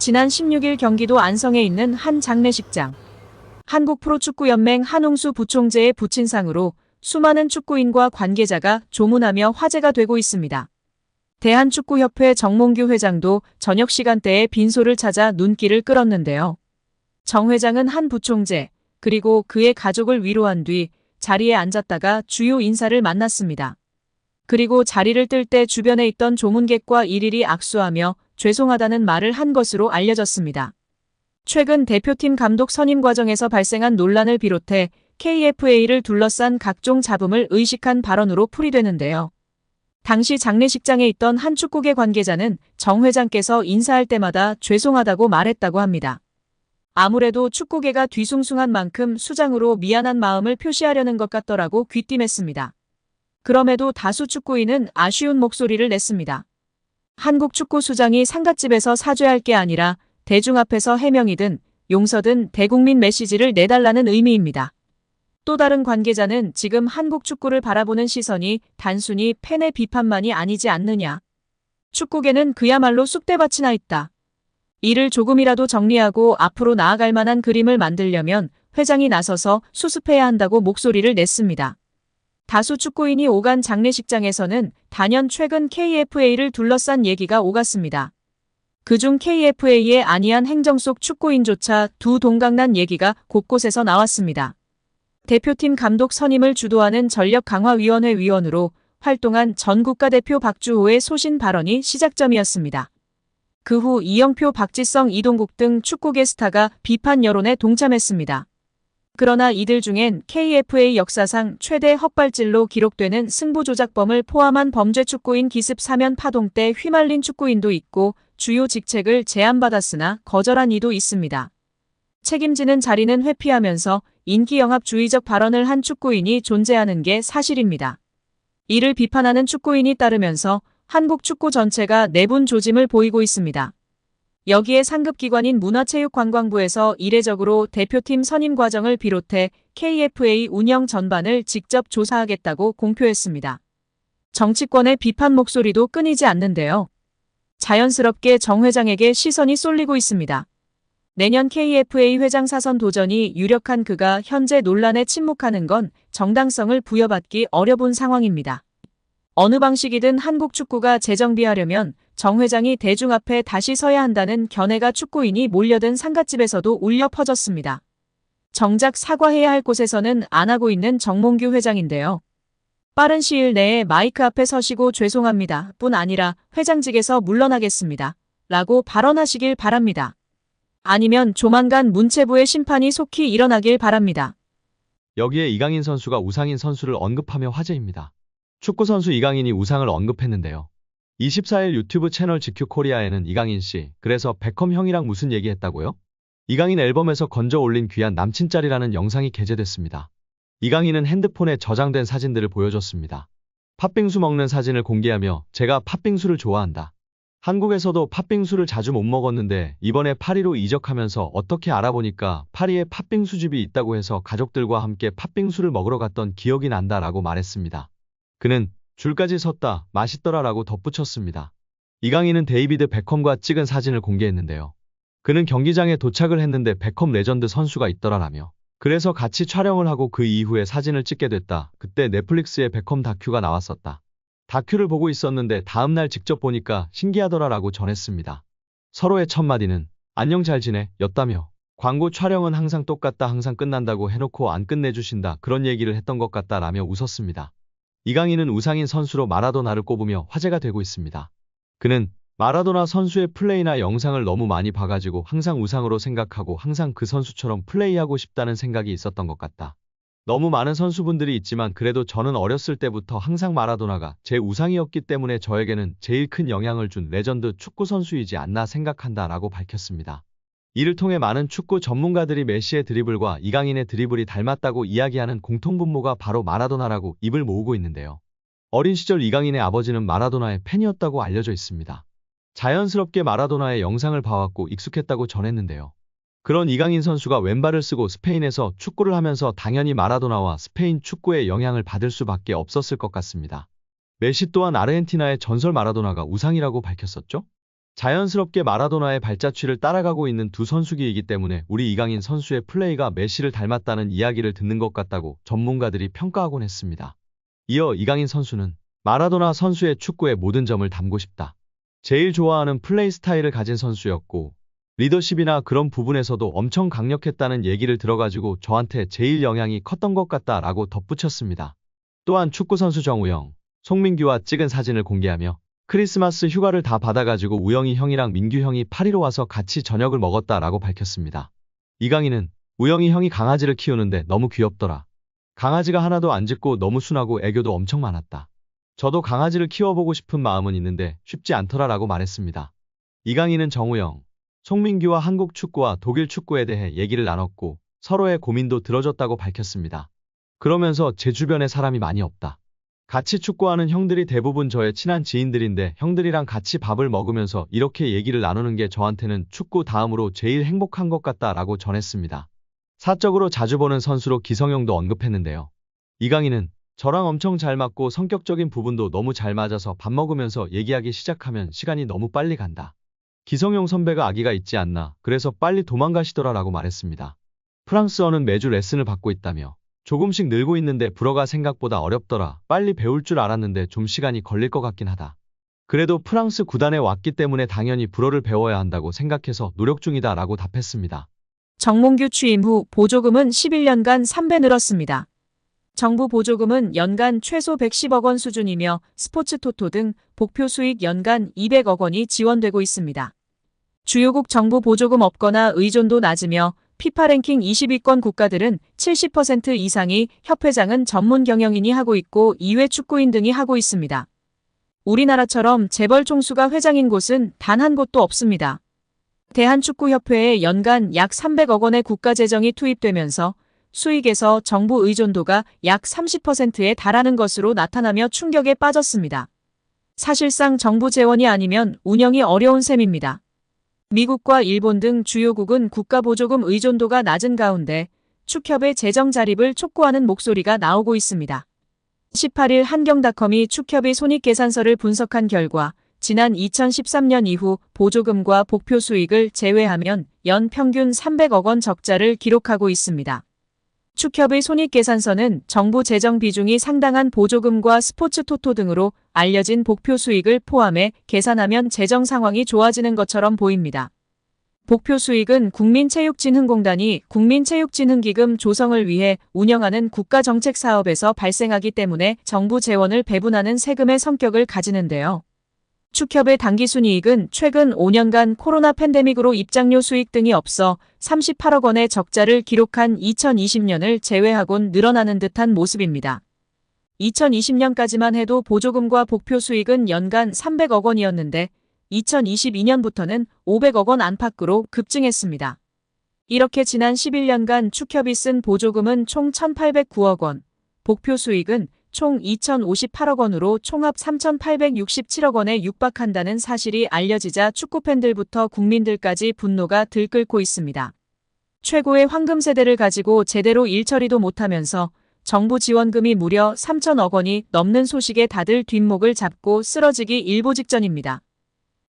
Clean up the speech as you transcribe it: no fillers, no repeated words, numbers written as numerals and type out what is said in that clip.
지난 16일 경기도 안성에 있는 한 장례식장. 한국프로축구연맹 한웅수 부총재의 부친상으로 수많은 축구인과 관계자가 조문하며 화제가 되고 있습니다. 대한축구협회 정몽규 회장도 저녁 시간대에 빈소를 찾아 눈길을 끌었는데요. 정 회장은 한 부총재, 그리고 그의 가족을 위로한 뒤 자리에 앉았다가 주요 인사를 만났습니다. 그리고 자리를 뜰 때 주변에 있던 조문객과 일일이 악수하며 죄송하다는 말을 한 것으로 알려졌습니다. 최근 대표팀 감독 선임 과정에서 발생한 논란을 비롯해 KFA를 둘러싼 각종 잡음을 의식한 발언으로 풀이되는데요. 당시 장례식장에 있던 한 축구계 관계자는 정 회장께서 인사할 때마다 죄송하다고 말했다고 합니다. 아무래도 축구계가 뒤숭숭한 만큼 수장으로 미안한 마음을 표시하려는 것 같더라고 귀띔했습니다. 그럼에도 다수 축구인은 아쉬운 목소리를 냈습니다. 한국 축구 수장이 상갓집에서 사죄할 게 아니라 대중 앞에서 해명이든 용서든 대국민 메시지를 내달라는 의미입니다. 또 다른 관계자는 지금 한국 축구를 바라보는 시선이 단순히 팬의 비판만이 아니지 않느냐. 축구계는 그야말로 쑥대밭이 나 있다. 이를 조금이라도 정리하고 앞으로 나아갈 만한 그림을 만들려면 회장이 나서서 수습해야 한다고 목소리를 냈습니다. 다수 축구인이 오간 장례식장에서는 단연 최근 KFA를 둘러싼 얘기가 오갔습니다. 그중 KFA의 안이한 행정 속 축구인조차 두 동강난 얘기가 곳곳에서 나왔습니다. 대표팀 감독 선임을 주도하는 전력강화위원회 위원으로 활동한 전 국가대표 박주호의 소신 발언이 시작점이었습니다. 그 후 이영표, 박지성, 이동국 등 축구계 스타가 비판 여론에 동참했습니다. 그러나 이들 중엔 KFA 역사상 최대 헛발질로 기록되는 승부조작범을 포함한 범죄 축구인 기습 사면 파동 때 휘말린 축구인도 있고 주요 직책을 제안받았으나 거절한 이도 있습니다. 책임지는 자리는 회피하면서 인기영합주의적 발언을 한 축구인이 존재하는 게 사실입니다. 이를 비판하는 축구인이 따르면서 한국 축구 전체가 내분 조짐을 보이고 있습니다. 여기에 상급기관인 문화체육관광부에서 이례적으로 대표팀 선임 과정을 비롯해 KFA 운영 전반을 직접 조사하겠다고 공표했습니다. 정치권의 비판 목소리도 끊이지 않는데요. 자연스럽게 정 회장에게 시선이 쏠리고 있습니다. 내년 KFA 회장 사선 도전이 유력한 그가 현재 논란에 침묵하는 건 정당성을 부여받기 어려운 상황입니다. 어느 방식이든 한국 축구가 재정비하려면 정 회장이 대중 앞에 다시 서야 한다는 견해가 축구인이 몰려든 상갓집에서도 울려 퍼졌습니다. 정작 사과해야 할 곳에서는 안 하고 있는 정몽규 회장인데요. 빠른 시일 내에 마이크 앞에 서시고 죄송합니다 뿐 아니라 회장직에서 물러나겠습니다 라고 발언하시길 바랍니다. 아니면 조만간 문체부의 심판이 속히 일어나길 바랍니다. 여기에 이강인 선수가 우상인 선수를 언급하며 화제입니다. 축구선수 이강인이 우상을 언급했는데요. 24일 유튜브 채널 GQ 코리아에는 이강인 씨, 그래서 베컴 형이랑 무슨 얘기했다고요? 이강인 앨범에서 건져 올린 귀한 남친 짤이라는 영상이 게재됐습니다. 이강인은 핸드폰에 저장된 사진들을 보여줬습니다. 팥빙수 먹는 사진을 공개하며 제가 팥빙수를 좋아한다. 한국에서도 팥빙수를 자주 못 먹었는데 이번에 파리로 이적하면서 어떻게 알아보니까 파리에 팥빙수집이 있다고 해서 가족들과 함께 팥빙수를 먹으러 갔던 기억이 난다 라고 말했습니다. 그는 줄까지 섰다, 맛있더라 라고 덧붙였습니다. 이강인은 데이비드 베컴과 찍은 사진을 공개했는데요. 그는 경기장에 도착을 했는데 베컴 레전드 선수가 있더라라며 그래서 같이 촬영을 하고 그 이후에 사진을 찍게 됐다. 그때 넷플릭스에 베컴 다큐가 나왔었다. 다큐를 보고 있었는데 다음날 직접 보니까 신기하더라 라고 전했습니다. 서로의 첫마디는 안녕 잘 지내 였다며 광고 촬영은 항상 똑같다 항상 끝난다고 해놓고 안 끝내주신다 그런 얘기를 했던 것 같다 라며 웃었습니다. 이강인은 우상인 선수로 마라도나를 꼽으며 화제가 되고 있습니다. 그는 마라도나 선수의 플레이나 영상을 너무 많이 봐가지고 항상 우상으로 생각하고 항상 그 선수처럼 플레이하고 싶다는 생각이 있었던 것 같다. 너무 많은 선수분들이 있지만 그래도 저는 어렸을 때부터 항상 마라도나가 제 우상이었기 때문에 저에게는 제일 큰 영향을 준 레전드 축구 선수이지 않나 생각한다 라고 밝혔습니다. 이를 통해 많은 축구 전문가들이 메시의 드리블과 이강인의 드리블이 닮았다고 이야기하는 공통분모가 바로 마라도나라고 입을 모으고 있는데요. 어린 시절 이강인의 아버지는 마라도나의 팬이었다고 알려져 있습니다. 자연스럽게 마라도나의 영상을 봐왔고 익숙했다고 전했는데요. 그런 이강인 선수가 왼발을 쓰고 스페인에서 축구를 하면서 당연히 마라도나와 스페인 축구의 영향을 받을 수밖에 없었을 것 같습니다. 메시 또한 아르헨티나의 전설 마라도나가 우상이라고 밝혔었죠. 자연스럽게 마라도나의 발자취를 따라가고 있는 두 선수기이기 때문에 우리 이강인 선수의 플레이가 메시를 닮았다는 이야기를 듣는 것 같다고 전문가들이 평가하곤 했습니다. 이어 이강인 선수는 마라도나 선수의 축구의 모든 점을 담고 싶다. 제일 좋아하는 플레이 스타일을 가진 선수였고 리더십이나 그런 부분에서도 엄청 강력했다는 얘기를 들어가지고 저한테 제일 영향이 컸던 것 같다라고 덧붙였습니다. 또한 축구선수 정우영, 송민규와 찍은 사진을 공개하며 크리스마스 휴가를 다 받아가지고 우영이 형이랑 민규 형이 파리로 와서 같이 저녁을 먹었다라고 밝혔습니다. 이강인은 우영이 형이 강아지를 키우는데 너무 귀엽더라. 강아지가 하나도 안 짖고 너무 순하고 애교도 엄청 많았다. 저도 강아지를 키워보고 싶은 마음은 있는데 쉽지 않더라라고 말했습니다. 이강인은 정우영, 송민규와 한국 축구와 독일 축구에 대해 얘기를 나눴고 서로의 고민도 들어줬다고 밝혔습니다. 그러면서 제 주변에 사람이 많이 없다. 같이 축구하는 형들이 대부분 저의 친한 지인들인데 형들이랑 같이 밥을 먹으면서 이렇게 얘기를 나누는 게 저한테는 축구 다음으로 제일 행복한 것 같다라고 전했습니다. 사적으로 자주 보는 선수로 기성용도 언급했는데요. 이강인은 저랑 엄청 잘 맞고 성격적인 부분도 너무 잘 맞아서 밥 먹으면서 얘기하기 시작하면 시간이 너무 빨리 간다. 기성용 선배가 아기가 있지 않나 그래서 빨리 도망가시더라라고 말했습니다. 프랑스어는 매주 레슨을 받고 있다며 조금씩 늘고 있는데 불어가 생각보다 어렵더라. 빨리 배울 줄 알았는데 좀 시간이 걸릴 것 같긴 하다. 그래도 프랑스 구단에 왔기 때문에 당연히 불어를 배워야 한다고 생각해서 노력 중이다 라고 답했습니다. 정몽규 취임 후 보조금은 11년간 3배 늘었습니다. 정부 보조금은 연간 최소 110억 원 수준이며 스포츠 토토 등 복표 수익 연간 200억 원이 지원되고 있습니다. 주요국 정부 보조금 없거나 의존도 낮으며 피파 랭킹 20위권 국가들은 70% 이상이 협회장은 전문 경영인이 하고 있고 이외 축구인 등이 하고 있습니다. 우리나라처럼 재벌 총수가 회장인 곳은 단 한 곳도 없습니다. 대한축구협회에 연간 약 300억 원의 국가 재정이 투입되면서 수익에서 정부 의존도가 약 30%에 달하는 것으로 나타나며 충격에 빠졌습니다. 사실상 정부 재원이 아니면 운영이 어려운 셈입니다. 미국과 일본 등 주요국은 국가 보조금 의존도가 낮은 가운데 축협의 재정 자립을 촉구하는 목소리가 나오고 있습니다. 18일 한경닷컴이 축협의 손익계산서를 분석한 결과 지난 2013년 이후 보조금과 복표 수익을 제외하면 연 평균 300억 원 적자를 기록하고 있습니다. 축협의 손익계산서는 정부 재정 비중이 상당한 보조금과 스포츠 토토 등으로 알려진 복표 수익을 포함해 계산하면 재정 상황이 좋아지는 것처럼 보입니다. 복표 수익은 국민체육진흥공단이 국민체육진흥기금 조성을 위해 운영하는 국가정책 사업에서 발생하기 때문에 정부 재원을 배분하는 세금의 성격을 가지는데요. 축협의 당기순이익은 최근 5년간 코로나 팬데믹으로 입장료 수익 등이 없어 38억 원의 적자를 기록한 2020년을 제외하곤 늘어나는 듯한 모습입니다. 2020년까지만 해도 보조금과 복표 수익은 연간 300억 원이었는데 2022년부터는 500억 원 안팎으로 급증했습니다. 이렇게 지난 11년간 축협이 쓴 보조금은 총 1,809억 원, 복표 수익은 총 2,058억 원으로 총합 3,867억 원에 육박한다는 사실이 알려지자 축구팬들부터 국민들까지 분노가 들끓고 있습니다. 최고의 황금 세대를 가지고 제대로 일처리도 못하면서 정부 지원금이 무려 3,000억 원이 넘는 소식에 다들 뒷목을 잡고 쓰러지기 일보 직전입니다.